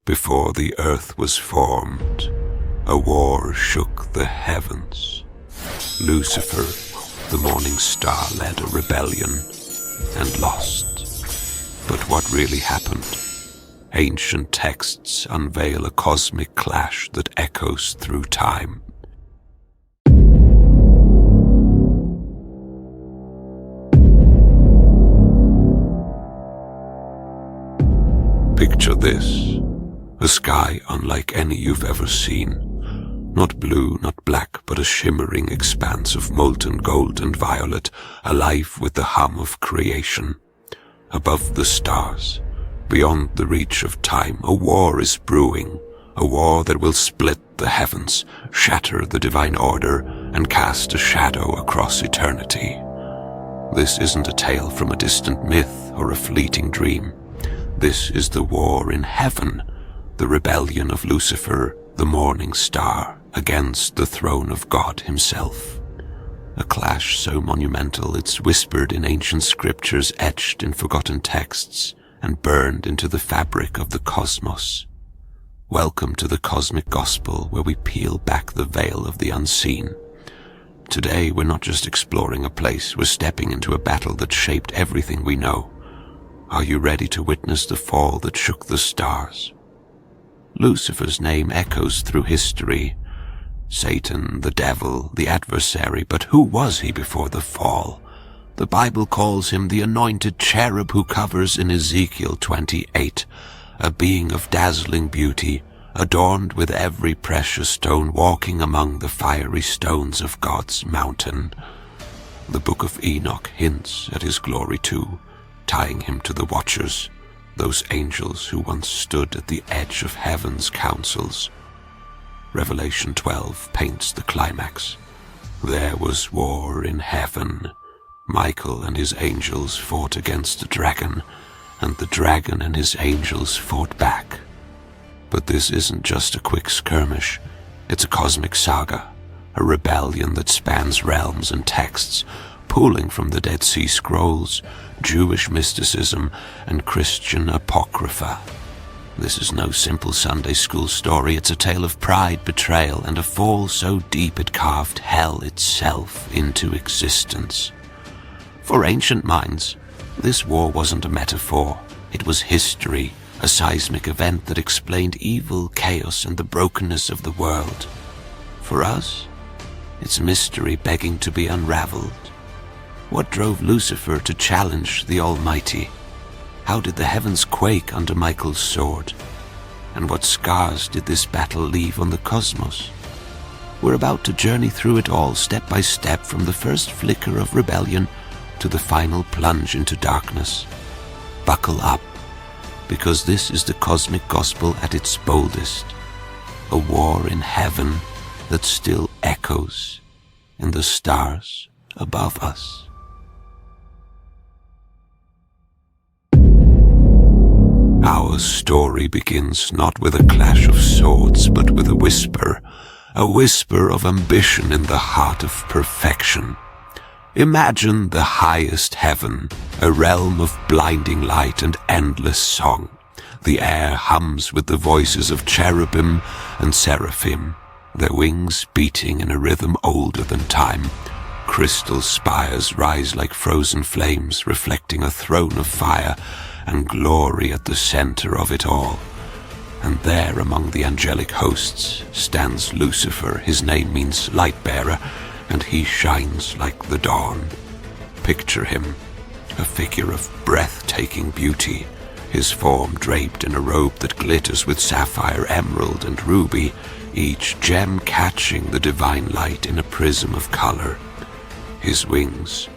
Before the earth was formed, a war shook the heavens. Lucifer, the morning star, led a rebellion and lost. But what really happened? Ancient texts unveil a cosmic clash that echoes through time. Picture this, a sky unlike any you've ever seen. Not blue, not black, but a shimmering expanse of molten gold and violet, alive with the hum of creation. Above the stars, beyond the reach of time, a war is brewing, a war that will split the heavens, shatter the divine order, and cast a shadow across eternity. This isn't a tale from a distant myth or a fleeting dream. This is the war in heaven, the rebellion of Lucifer, the morning star, against the throne of God himself. A clash so monumental it's whispered in ancient scriptures, etched in forgotten texts, and burned into the fabric of the cosmos. Welcome to the Cosmic Gospel, where we peel back the veil of the unseen. Today we're not just exploring a place, we're stepping into a battle that shaped everything we know. Are you ready to witness the fall that shook the stars? Lucifer's name echoes through history. Satan, the devil, the adversary, but who was he before the fall? The Bible calls him the anointed cherub who covers in Ezekiel 28, a being of dazzling beauty, adorned with every precious stone, walking among the fiery stones of God's mountain. The book of Enoch hints at his glory too, tying him to the Watchers, those angels who once stood at the edge of heaven's councils. Revelation 12 paints the climax. There was war in heaven. Michael and his angels fought against the dragon, and the dragon and his angels fought back. But this isn't just a quick skirmish. It's a cosmic saga, a rebellion that spans realms and texts, pulling from the Dead Sea Scrolls, Jewish mysticism, and Christian apocrypha. This is no simple Sunday school story. It's a tale of pride, betrayal, and a fall so deep it carved hell itself into existence. For ancient minds, this war wasn't a metaphor. It was history, a seismic event that explained evil, chaos, and the brokenness of the world. For us, it's mystery begging to be unraveled. What drove Lucifer to challenge the Almighty? How did the heavens quake under Michael's sword? And what scars did this battle leave on the cosmos? We're about to journey through it all, step by step, from the first flicker of rebellion to the final plunge into darkness. Buckle up, because this is the Cosmic Gospel at its boldest. A war in heaven that still echoes in the stars above us. Our story begins not with a clash of swords, but with a whisper of ambition in the heart of perfection. Imagine the highest heaven, a realm of blinding light and endless song. The air hums with the voices of cherubim and seraphim, their wings beating in a rhythm older than time. Crystal spires rise like frozen flames, reflecting a throne of fire and glory at the center of it all. And there among the angelic hosts stands Lucifer. His name means light-bearer, and he shines like the dawn. Picture him, a figure of breathtaking beauty, his form draped in a robe that glitters with sapphire, emerald, and ruby, each gem catching the divine light in a prism of color. His wings,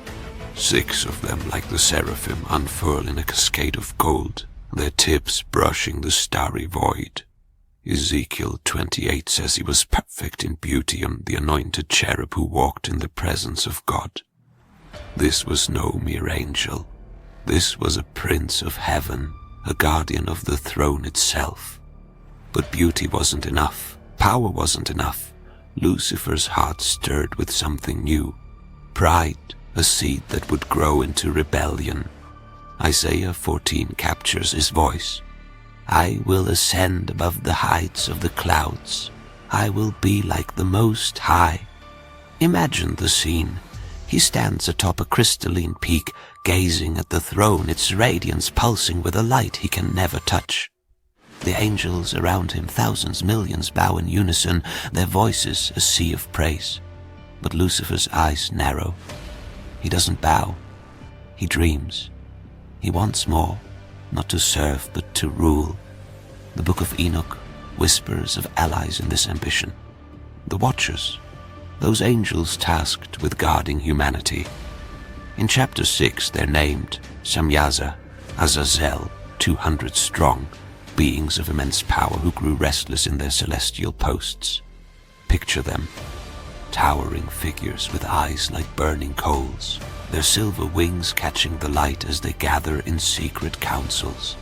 6 of them like the seraphim, unfurl in a cascade of gold, their tips brushing the starry void. Ezekiel 28 says he was perfect in beauty, and the anointed cherub who walked in the presence of God. This was no mere angel. This was a prince of heaven, a guardian of the throne itself. But beauty wasn't enough. Power wasn't enough. Lucifer's heart stirred with something new. Pride, a seed that would grow into rebellion. Isaiah 14 captures his voice. I will ascend above the heights of the clouds. I will be like the Most High. Imagine the scene. He stands atop a crystalline peak, gazing at the throne, its radiance pulsing with a light he can never touch. The angels around him, thousands, millions, bow in unison, their voices a sea of praise. But Lucifer's eyes narrow. He doesn't bow. He dreams. He wants more, not to serve, but to rule. The Book of Enoch whispers of allies in this ambition. The Watchers, those angels tasked with guarding humanity. In chapter 6, they're named Samyaza, Azazel, 200 strong, beings of immense power who grew restless in their celestial posts. Picture them, towering figures with eyes like burning coals, their silver wings catching the light as they gather in secret councils.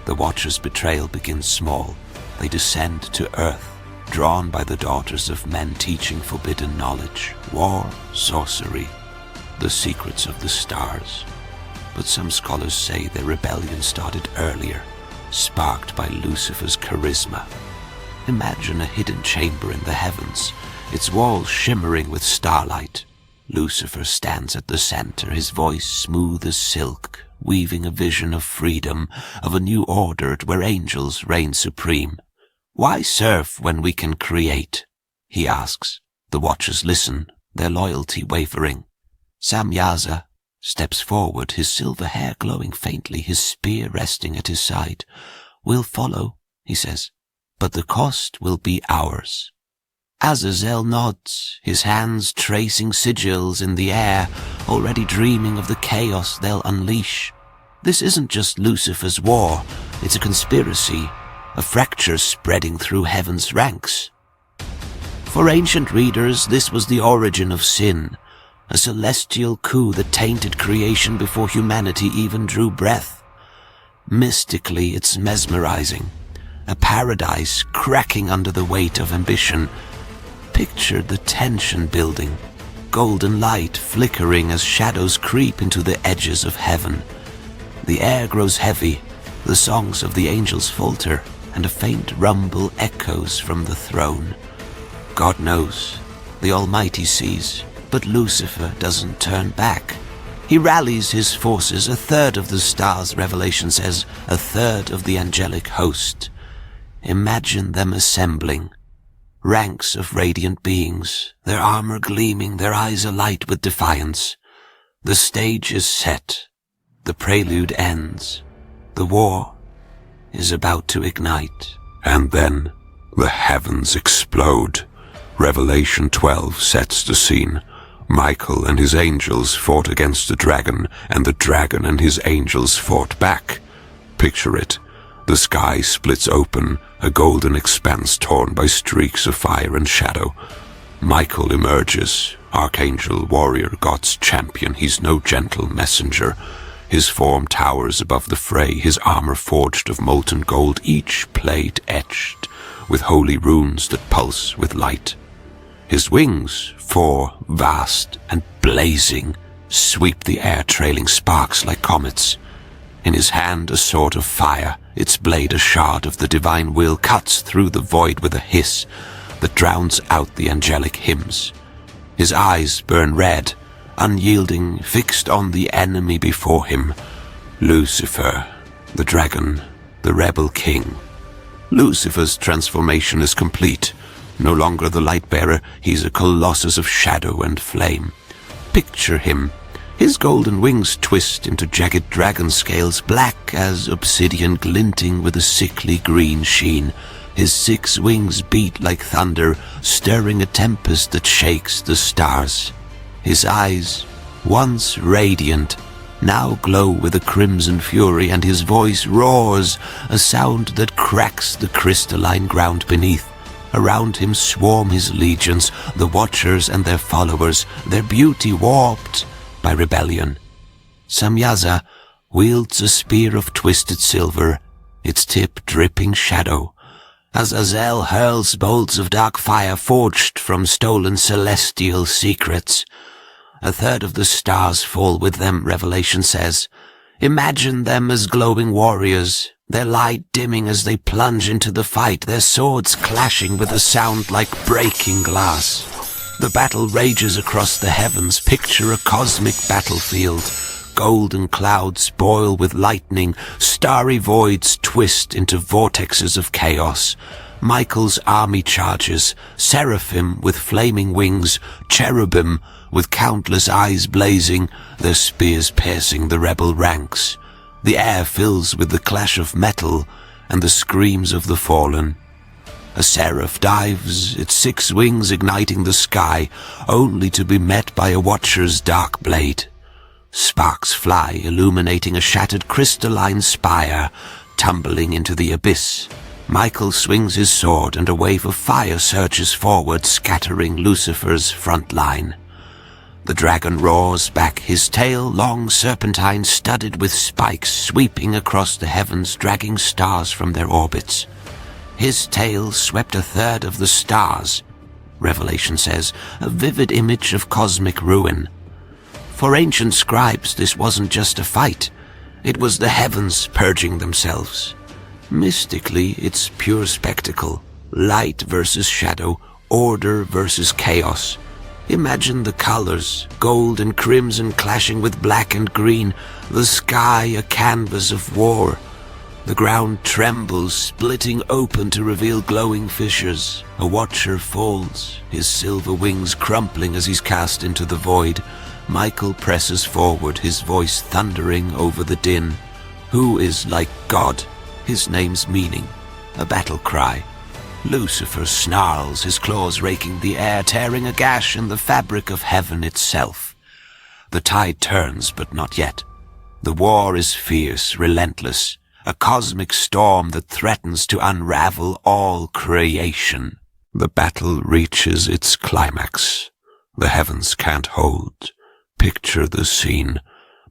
The Watchers' betrayal begins small. They descend to earth, drawn by the daughters of men teaching forbidden knowledge, war, sorcery, the secrets of the stars. But some scholars say their rebellion started earlier, sparked by Lucifer's charisma. Imagine a hidden chamber in the heavens, its walls shimmering with starlight. Lucifer stands at the center, his voice smooth as silk, weaving a vision of freedom, of a new order where angels reign supreme. Why serve when we can create? He asks. The Watchers listen, their loyalty wavering. Samyaza steps forward, his silver hair glowing faintly, his spear resting at his side. We'll follow, he says, but the cost will be ours. Azazel nods, his hands tracing sigils in the air, already dreaming of the chaos they'll unleash. This isn't just Lucifer's war, it's a conspiracy, a fracture spreading through heaven's ranks. For ancient readers, this was the origin of sin, a celestial coup that tainted creation before humanity even drew breath. Mystically, it's mesmerizing, a paradise cracking under the weight of ambition. Picture the tension building, golden light flickering as shadows creep into the edges of heaven. The air grows heavy, the songs of the angels falter, and a faint rumble echoes from the throne. God knows, the Almighty sees, but Lucifer doesn't turn back. He rallies his forces, a third of the stars, Revelation says, a third of the angelic host. Imagine them assembling. Ranks of radiant beings, their armor gleaming, their eyes alight with defiance. The stage is set. The prelude ends. The war is about to ignite. And then the heavens explode. Revelation 12 sets the scene. Michael and his angels fought against the dragon, and the dragon and his angels fought back. Picture it. The sky splits open, a golden expanse torn by streaks of fire and shadow. Michael emerges, archangel, warrior, God's champion. He's no gentle messenger. His form towers above the fray, his armor forged of molten gold, each plate etched with holy runes that pulse with light. His wings, 4, vast and blazing, sweep the air, trailing sparks like comets. In his hand a sword of fire, its blade a shard of the divine will, cuts through the void with a hiss that drowns out the angelic hymns. His eyes burn red, unyielding, fixed on the enemy before him. Lucifer, the dragon, the rebel king. Lucifer's transformation is complete. No longer the light-bearer, he's a colossus of shadow and flame. Picture him. His golden wings twist into jagged dragon scales, black as obsidian, glinting with a sickly green sheen. His 6 wings beat like thunder, stirring a tempest that shakes the stars. His eyes, once radiant, now glow with a crimson fury, and his voice roars, a sound that cracks the crystalline ground beneath. Around him swarm his legions, the Watchers and their followers, their beauty warped by rebellion. Samyaza wields a spear of twisted silver, its tip dripping shadow. Azazel hurls bolts of dark fire forged from stolen celestial secrets. A third of the stars fall with them, Revelation says. Imagine them as glowing warriors, their light dimming as they plunge into the fight, their swords clashing with a sound like breaking glass. The battle rages across the heavens. Picture a cosmic battlefield. Golden clouds boil with lightning, starry voids twist into vortexes of chaos. Michael's army charges, seraphim with flaming wings, cherubim with countless eyes blazing, their spears piercing the rebel ranks. The air fills with the clash of metal and the screams of the fallen. A seraph dives, its 6 wings igniting the sky, only to be met by a watcher's dark blade. Sparks fly, illuminating a shattered crystalline spire, tumbling into the abyss. Michael swings his sword and a wave of fire surges forward, scattering Lucifer's front line. The dragon roars back, his tail long serpentine studded with spikes sweeping across the heavens, dragging stars from their orbits. His tail swept 1/3 of the stars, Revelation says, a vivid image of cosmic ruin. For ancient scribes, this wasn't just a fight. It was the heavens purging themselves. Mystically, it's pure spectacle. Light versus shadow, order versus chaos. Imagine the colors, gold and crimson clashing with black and green, the sky a canvas of war. The ground trembles, splitting open to reveal glowing fissures. A watcher falls, his silver wings crumpling as he's cast into the void. Michael presses forward, his voice thundering over the din. Who is like God? His name's meaning, a battle cry. Lucifer snarls, his claws raking the air, tearing a gash in the fabric of heaven itself. The tide turns, but not yet. The war is fierce, relentless, a cosmic storm that threatens to unravel all creation. The battle reaches its climax. The heavens can't hold. Picture the scene.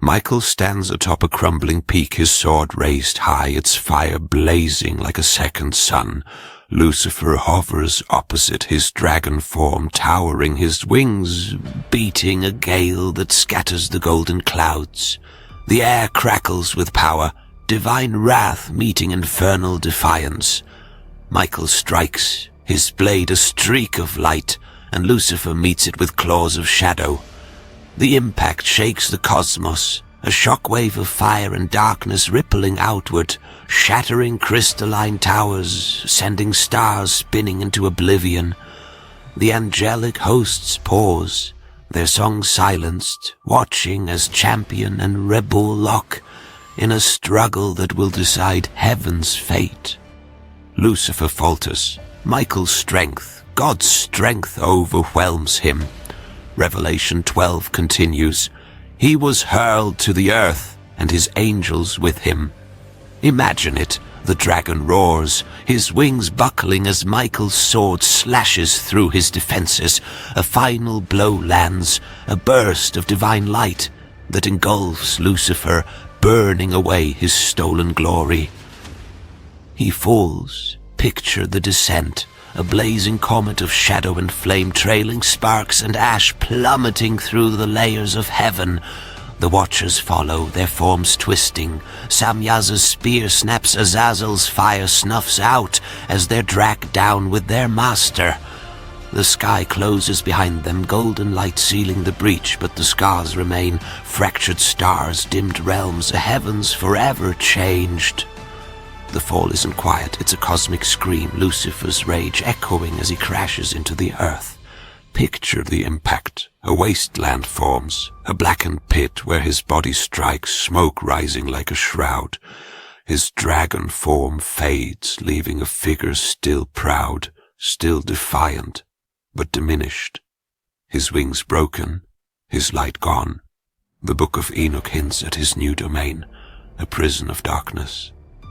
Michael stands atop a crumbling peak, his sword raised high, its fire blazing like a second sun. Lucifer hovers opposite, his dragon form towering, his wings beating a gale that scatters the golden clouds. The air crackles with power, divine wrath meeting infernal defiance. Michael strikes, his blade a streak of light, and Lucifer meets it with claws of shadow. The impact shakes the cosmos, a shockwave of fire and darkness rippling outward, shattering crystalline towers, sending stars spinning into oblivion. The angelic hosts pause, their songs silenced, watching as champion and rebel lock in a struggle that will decide heaven's fate. Lucifer falters. Michael's strength, God's strength, overwhelms him. Revelation 12 continues, he was hurled to the earth, and his angels with him. Imagine it, the dragon roars, his wings buckling as Michael's sword slashes through his defenses. A final blow lands, a burst of divine light that engulfs Lucifer, burning away his stolen glory. He falls. Picture the descent. A blazing comet of shadow and flame, trailing sparks and ash plummeting through the layers of heaven. The watchers follow, their forms twisting. Samyaza's spear snaps, Azazel's fire snuffs out as they're dragged down with their master. The sky closes behind them, golden light sealing the breach, but the scars remain. Fractured stars, dimmed realms, a heavens forever changed. The fall isn't quiet, it's a cosmic scream, Lucifer's rage echoing as he crashes into the earth. Picture the impact. A wasteland forms, a blackened pit where his body strikes, smoke rising like a shroud. His dragon form fades, leaving a figure still proud, still defiant, but diminished. His wings broken, his light gone. The book of Enoch hints at his new domain, a prison of darkness,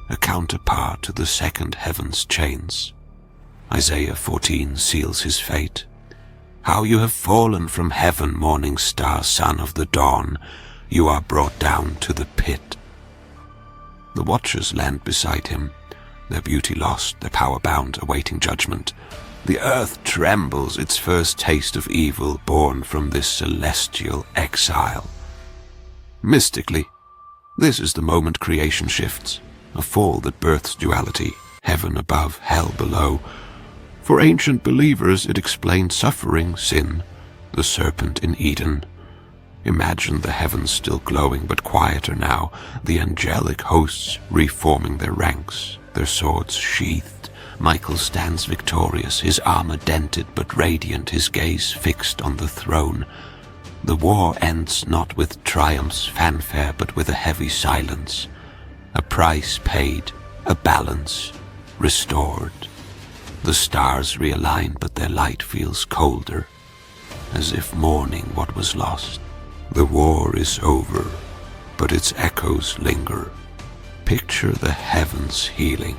a counterpart to the second heaven's chains. Isaiah 14 seals his fate. How you have fallen from heaven, morning star, son of the dawn. You are brought down to the pit. The watchers land beside him, their beauty lost, their power bound, awaiting judgment. The earth trembles, its first taste of evil born from this celestial exile. Mystically, this is the moment creation shifts. a fall that births duality, heaven above, hell below. For ancient believers it explained suffering, sin, the serpent in Eden. Imagine the heavens still glowing but quieter now, the angelic hosts reforming their ranks, their swords sheathed. Michael stands victorious, his armor dented but radiant, his gaze fixed on the throne. The war ends not with triumph's fanfare but with a heavy silence. A price paid, a balance restored. The stars realign but their light feels colder, as if mourning what was lost. The war is over, but its echoes linger. Picture the heavens healing,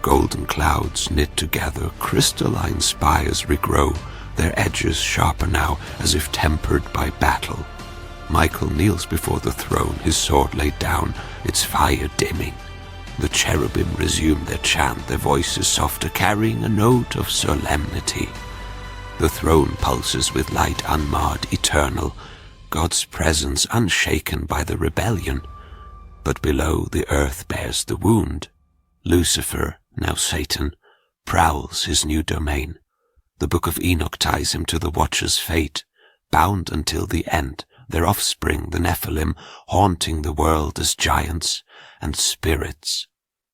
golden clouds knit together, crystalline spires regrow, their edges sharper now, as if tempered by battle. Michael kneels before the throne, his sword laid down, its fire dimming. The cherubim resume their chant, their voices softer, carrying a note of solemnity. The throne pulses with light unmarred, eternal, God's presence unshaken by the rebellion. But below the earth bears the wound. Lucifer, now Satan, prowls his new domain. The book of Enoch ties him to the Watcher's fate, bound until the end, their offspring, the Nephilim, haunting the world as giants and spirits.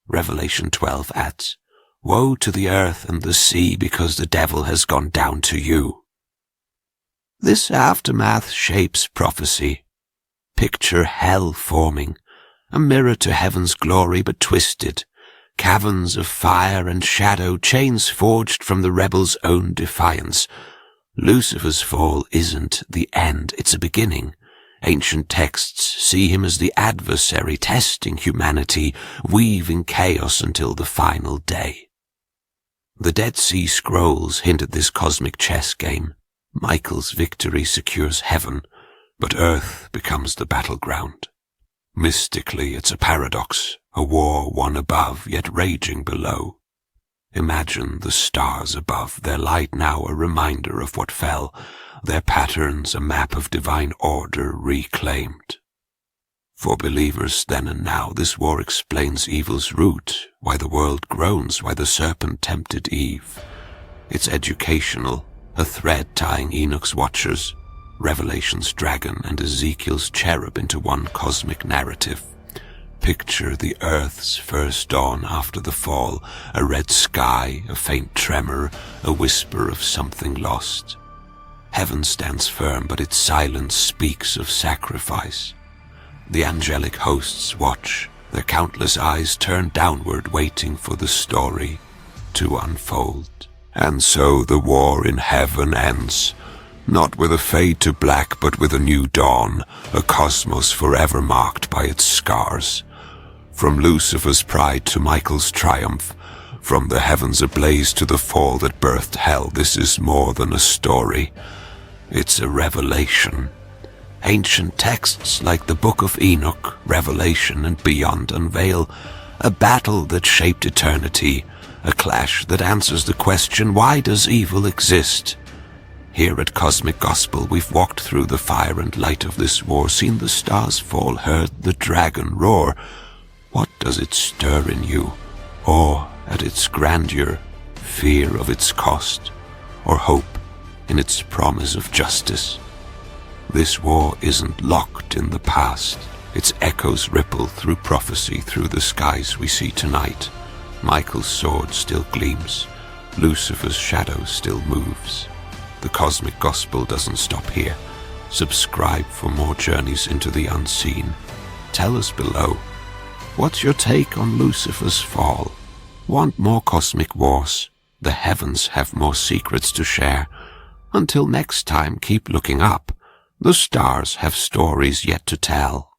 Revelation 12 adds, "Woe to the earth and the sea, because the devil has gone down to you." This aftermath shapes prophecy. Picture hell forming, a mirror to heaven's glory but twisted. Caverns of fire and shadow, chains forged from the rebel's own defiance. Lucifer's fall isn't the end, it's a beginning. Ancient texts see him as the adversary testing humanity, weaving chaos until the final day. The Dead Sea Scrolls hint at this cosmic chess game. Michael's victory secures heaven, but earth becomes the battleground. Mystically, it's a paradox, a war won above, yet raging below. Imagine the stars above, their light now a reminder of what fell, their patterns a map of divine order reclaimed. For believers then and now, this war explains evil's root, why the world groans, why the serpent tempted Eve. It's educational, a thread tying Enoch's watchers, Revelation's dragon, and Ezekiel's cherub into one cosmic narrative. Picture the earth's first dawn after the fall, a red sky, a faint tremor, a whisper of something lost. Heaven stands firm, but its silence speaks of sacrifice. The angelic hosts watch, their countless eyes turned downward, waiting for the story to unfold. And so the war in heaven ends, not with a fade to black, but with a new dawn, a cosmos forever marked by its scars. From Lucifer's pride to Michael's triumph, from the heavens ablaze to the fall that birthed hell, this is more than a story. It's a revelation. Ancient texts like the Book of Enoch, Revelation, and beyond unveil a battle that shaped eternity, a clash that answers the question, why does evil exist? Here at Cosmic Gospel, we've walked through the fire and light of this war, seen the stars fall, heard the dragon roar. What does it stir in you? Awe at its grandeur, fear of its cost, or hope in its promise of justice? This war isn't locked in the past. Its echoes ripple through prophecy, through the skies we see tonight. Michael's sword still gleams. Lucifer's shadow still moves. The Cosmic Gospel doesn't stop here. Subscribe for more journeys into the unseen. Tell us below, what's your take on Lucifer's fall? Want more cosmic wars? The heavens have more secrets to share. Until next time, keep looking up. The stars have stories yet to tell.